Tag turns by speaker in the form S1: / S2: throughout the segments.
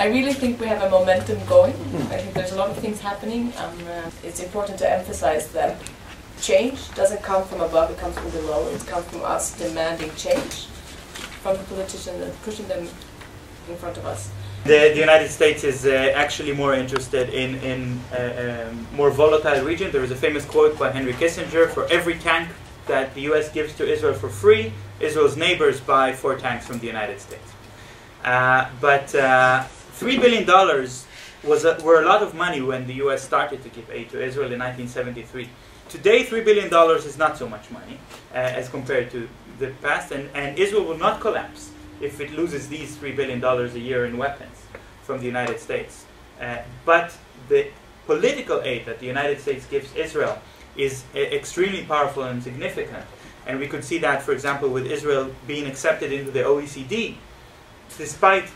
S1: I really think we have a momentum going. I think there's a lot of things happening. It's important to emphasize that change doesn't come from above, it comes from below. It comes from us demanding change from the politicians and pushing them in front of us.
S2: The United States is actually more interested in a more volatile region. There is a famous quote by Henry Kissinger: for every tank that the US gives to Israel for free, Israel's neighbors buy 4 tanks from the United States. But $3 billion were a lot of money when the US started to give aid to Israel in 1973. Today, $3 billion is not so much money as compared to the past, and Israel will not collapse if it loses these $3 billion a year in weapons from the United States. But the political aid that the United States gives Israel is extremely powerful and significant. And we could see that, for example, with Israel being accepted into the OECD, despite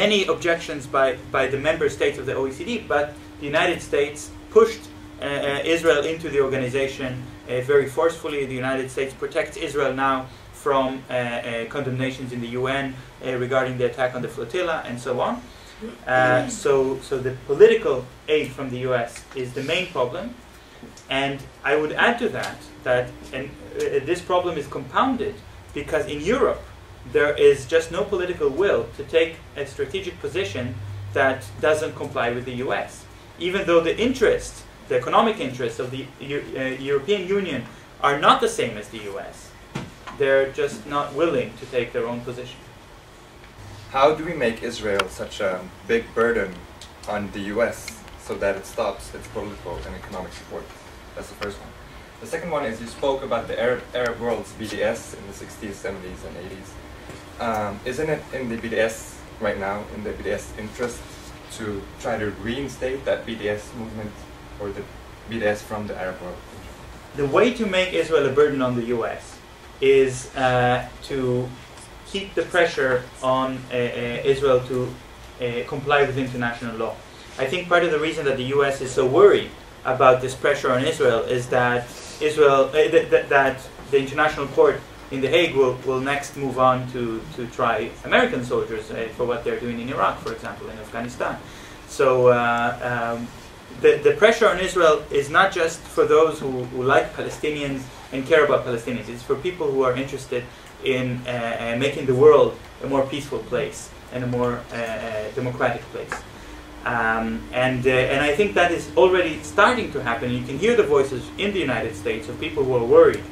S2: many objections by the member states of the OECD, but the United States pushed Israel into the organization very forcefully. The United States protects Israel now from condemnations in the UN regarding the attack on the flotilla and so on. So the political aid from the US is the main problem. And I would add to that this problem is compounded because in Europe there is just no political will to take a strategic position that doesn't comply with the US. Even though the interests, the economic interests of the European Union are not the same as the US, they're just not willing to take their own position.
S3: How do we make Israel such a big burden on the US so that it stops its political and economic support? That's the first one. The second one is you spoke about the Arab world's BDS in the 60s, 70s, and 80s. Isn't it in the BDS right now, in the BDS interest, to try to reinstate that BDS movement or the BDS from the Arab world?
S2: The way to make Israel a burden on the US is to keep the pressure on Israel to comply with international law. I think part of the reason that the US is so worried about this pressure on Israel is that that the International Court in The Hague will next move on to try American soldiers for what they're doing in Iraq, for example, in Afghanistan. So the pressure on Israel is not just for those who like Palestinians and care about Palestinians. It's for people who are interested in making the world a more peaceful place and a more democratic place. And I think that is already starting to happen. You can hear the voices in the United States of people who are worried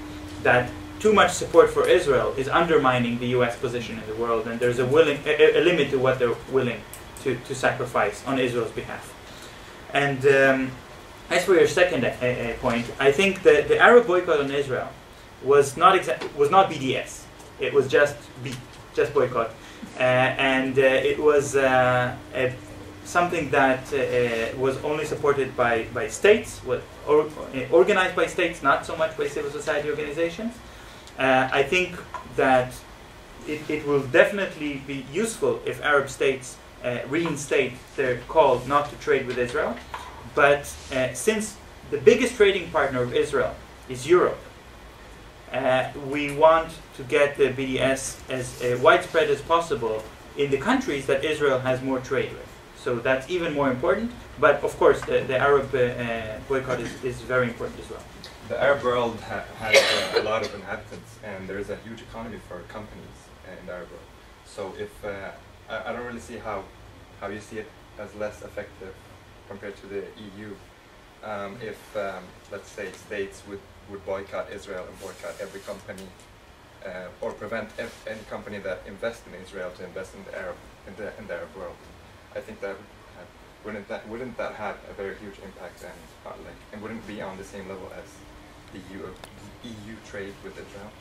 S2: that too much support for Israel is undermining the US position in the world, and there's a limit to what they're willing to sacrifice on Israel's behalf. And as for your second point, I think the Arab boycott on Israel was not BDS. It was just boycott, and it was something that was only supported by states, organized by states, not so much by civil society organizations. I think that it will definitely be useful if Arab states reinstate their call not to trade with Israel. But since the biggest trading partner of Israel is Europe, we want to get the BDS as widespread as possible in the countries that Israel has more trade with. So that's even more important. But of course, the Arab boycott is very important as well.
S3: The Arab world has a lot of inhabitants, and there is a huge economy for companies in the Arab world. So if I don't really see how you see it as less effective compared to the EU. If let's say states would boycott Israel and boycott every company, or prevent any company that invests in Israel to invest in the Arab world, I think that wouldn't that have a very huge impact, and wouldn't be on the same level as the EU trade with Israel?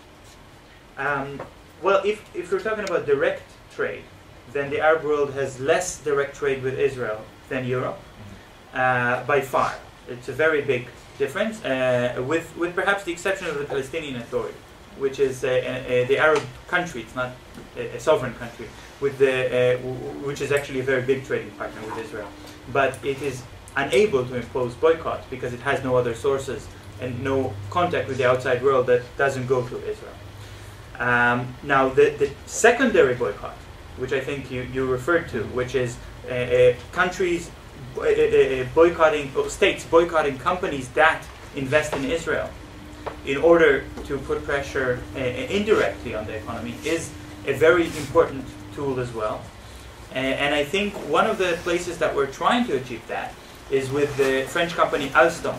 S2: Well, if we're talking about direct trade, then the Arab world has less direct trade with Israel than Europe, by far. It's a very big difference, with perhaps the exception of the Palestinian Authority, which is the Arab country. It's not a sovereign country, which is actually a very big trading partner with Israel. But it is unable to impose boycott because it has no other sources and no contact with the outside world that doesn't go through Israel. Now, the secondary boycott which I think you referred to, which is countries boycotting, or states boycotting companies that invest in Israel in order to put pressure indirectly on the economy, is a very important tool as well. And I think one of the places that we're trying to achieve that is with the French company Alstom.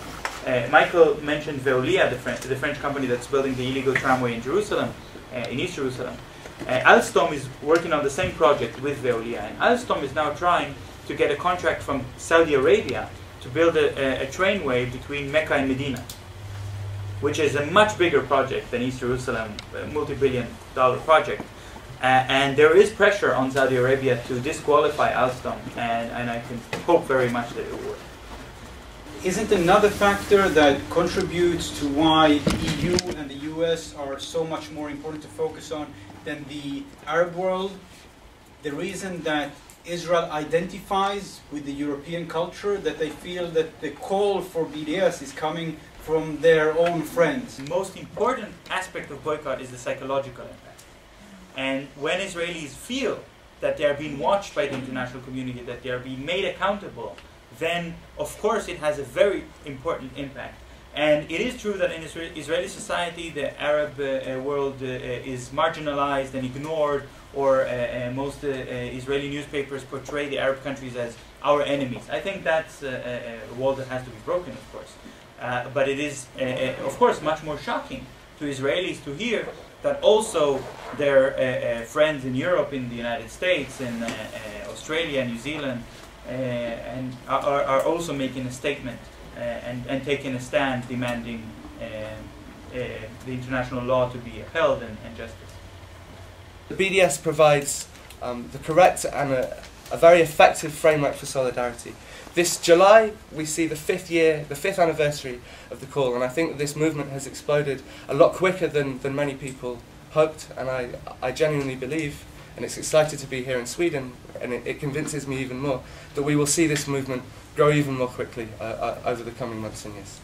S2: Michael mentioned Veolia, the French company that's building the illegal tramway in Jerusalem, in East Jerusalem. Alstom is working on the same project with Veolia, and Alstom is now trying to get a contract from Saudi Arabia to build a trainway between Mecca and Medina, which is a much bigger project than East Jerusalem, a multi-billion-dollar project. And there is pressure on Saudi Arabia to disqualify Alstom, and I can hope very much that it will.
S4: Isn't another factor that contributes to why the EU and the US are so much more important to focus on than the Arab world the reason that Israel identifies with the European culture, that they feel that the call for BDS is coming from their own friends?
S2: The most important aspect of boycott is the psychological impact. And when Israelis feel that they are being watched by the international community, that they are being made accountable, then of course it has a very important impact. And it is true that in Israeli society the Arab world is marginalized and ignored, or most Israeli newspapers portray the Arab countries as our enemies. I think that's a wall that has to be broken, of course. But it is, of course, much more shocking to Israelis to hear that also their friends in Europe, in the United States, in Australia, New Zealand, and are also making a statement and taking a stand demanding the international law to be upheld and justice.
S5: The BDS provides the correct and a very effective framework for solidarity. This July we see the fifth anniversary of the call, and I think that this movement has exploded a lot quicker than many people hoped, and I genuinely believe, and it's excited to be here in Sweden, and it convinces me even more, that we will see this movement grow even more quickly over the coming months and years.